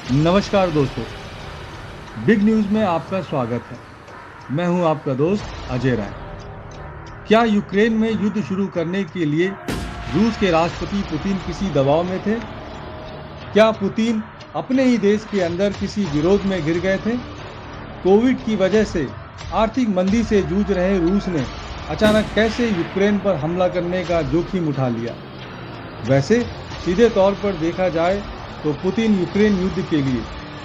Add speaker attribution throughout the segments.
Speaker 1: नमस्कार दोस्तों, big news में आपका स्वागत है। मैं हूं आपका दोस्त अजय राय। क्या यूक्रेन में युद्ध शुरू करने के लिए रूस के राष्ट्रपति पुतिन किसी दबाव में थे? क्या पुतिन अपने ही देश के अंदर किसी विरोध में घिर गए थे? कोविड की वजह से आर्थिक मंदी से जूझ रहे रूस ने अचानक कैसे यूक्रेन पर हमला करने का जोखिम उठा लिया? वैसे सीधे तौर पर देखा जाए तो पुतिन यूक्रेन युद्ध के लिए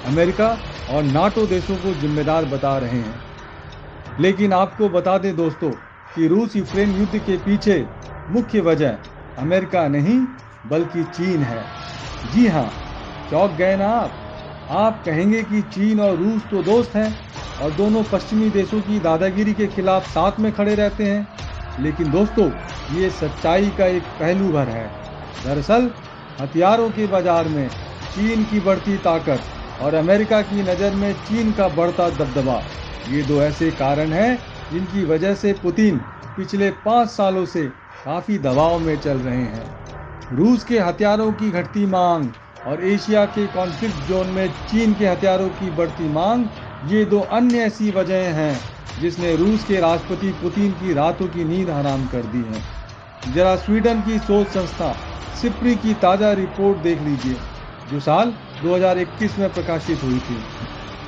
Speaker 1: अमेरिका और नाटो देशों को जिम्मेदार बता रहे हैं। लेकिन आपको बता दें दोस्तों कि रूस यूक्रेन युद्ध के पीछे मुख्य वजह अमेरिका नहीं बल्कि चीन है। जी हाँ, चौंक गए ना आप कहेंगे कि चीन और रूस तो दोस्त हैं और दोनों पश्चिमी देशों की दादागिरी के खिलाफ साथ में खड़े रहते हैं। लेकिन दोस्तों, ये सच्चाई का एक पहलू भर है। दरअसल हथियारों के बाजार में चीन की बढ़ती ताकत और अमेरिका की नज़र में चीन का बढ़ता दबदबा, ये दो ऐसे कारण हैं जिनकी वजह से पुतिन पिछले 5 सालों से काफ़ी दबाव में चल रहे हैं। रूस के हथियारों की घटती मांग और एशिया के कॉन्फ्लिक्ट जोन में चीन के हथियारों की बढ़ती मांग, ये दो अन्य ऐसी वजहें हैं जिसने रूस के राष्ट्रपति पुतिन की रातों की नींद हराम कर दी है। जरा स्वीडन की शोध संस्था सिप्री की ताज़ा रिपोर्ट देख लीजिए, जो साल 2021 में प्रकाशित हुई थी।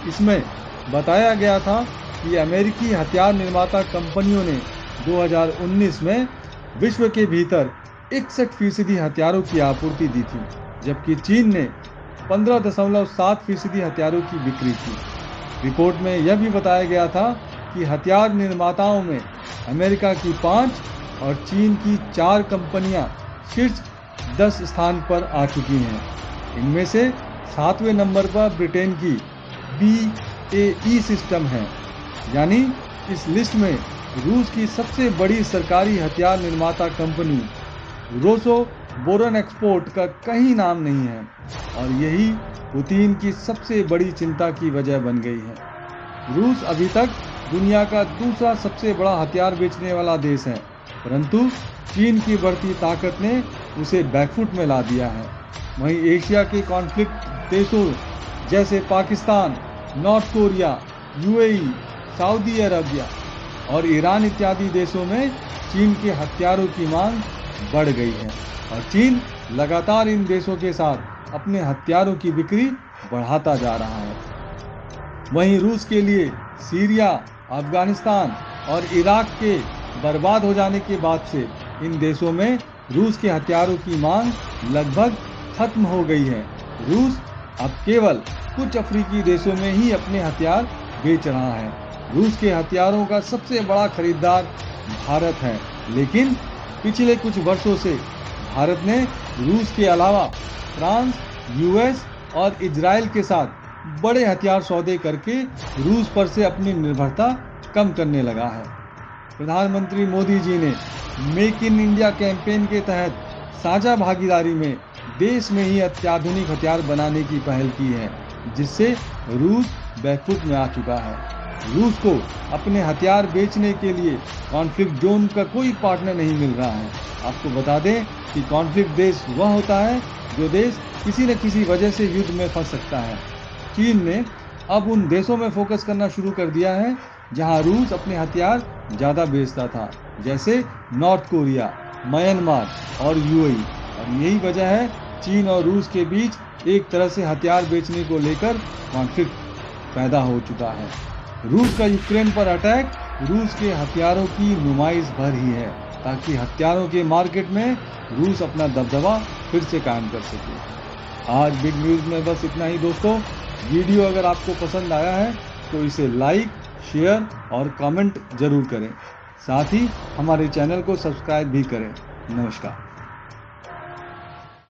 Speaker 1: इसमें बताया गया था कि अमेरिकी हथियार निर्माता कंपनियों ने 2019 में विश्व के भीतर 61% हथियारों की आपूर्ति दी थी, जबकि चीन ने 15.7% हथियारों की बिक्री की। रिपोर्ट में यह भी बताया गया था कि हथियार निर्माताओं में अमेरिका की 5 और चीन की 4 कंपनियां शीर्ष 10 स्थान पर आ चुकी हैं। इनमें से 7वें नंबर पर ब्रिटेन की BAE सिस्टम है। यानी इस लिस्ट में रूस की सबसे बड़ी सरकारी हथियार निर्माता कंपनी रोसोबोरोनेक्सपोर्ट का कहीं नाम नहीं है, और यही पुतिन की सबसे बड़ी चिंता की वजह बन गई है। रूस अभी तक दुनिया का दूसरा सबसे बड़ा हथियार बेचने वाला देश है, परंतु चीन की बढ़ती ताकत ने उसे बैकफुट में ला दिया है। वहीं एशिया के कॉन्फ्लिक्ट देशों जैसे Pakistan, north Korea, UAE, Saudi Arabia और ईरान इत्यादि देशों में चीन के हथियारों की मांग बढ़ गई है, और चीन लगातार इन देशों के साथ अपने हथियारों की बिक्री बढ़ाता जा रहा है। वहीं रूस के लिए सीरिया, अफगानिस्तान और इराक के बर्बाद हो जाने के बाद से इन देशों में रूस के हथियारों की मांग लगभग खत्म हो गई है। रूस अब केवल कुछ अफ्रीकी देशों में ही अपने हथियार बेच रहा है। रूस के हथियारों का सबसे बड़ा खरीदार भारत है, लेकिन पिछले कुछ वर्षों से भारत ने रूस के अलावा फ्रांस, US और इजराइल के साथ बड़े हथियार सौदे करके रूस पर से अपनी निर्भरता कम करने लगा है। प्रधानमंत्री मोदी जी ने मेक इन इंडिया कैंपेन के तहत साझा भागीदारी में देश में ही अत्याधुनिक हथियार बनाने की पहल की है, जिससे रूस बैकफुट में आ चुका है। रूस को अपने हथियार बेचने के लिए कॉन्फ्लिक्ट जोन का कोई पार्टनर नहीं मिल रहा है। आपको बता दें कि कॉन्फ्लिक्ट देश वह होता है जो देश किसी न किसी वजह से युद्ध में फंस सकता है। चीन ने अब उन देशों में फोकस करना शुरू कर दिया है जहां रूस अपने हथियार ज़्यादा बेचता था, जैसे नॉर्थ कोरिया, म्यांमार और UAE। और यही वजह है चीन और रूस के बीच एक तरह से हथियार बेचने को लेकर कॉन्फ्लिक्ट पैदा हो चुका है। रूस का यूक्रेन पर अटैक रूस के हथियारों की नुमाइश भर ही है, ताकि हथियारों के मार्केट में रूस अपना दबदबा फिर से कायम कर सके। आज बिग न्यूज़ में बस इतना ही दोस्तों। वीडियो अगर आपको पसंद आया है तो इसे लाइक, शेयर और कमेंट जरूर करें। साथ ही हमारे चैनल को सब्सक्राइब भी करें। नमस्कार।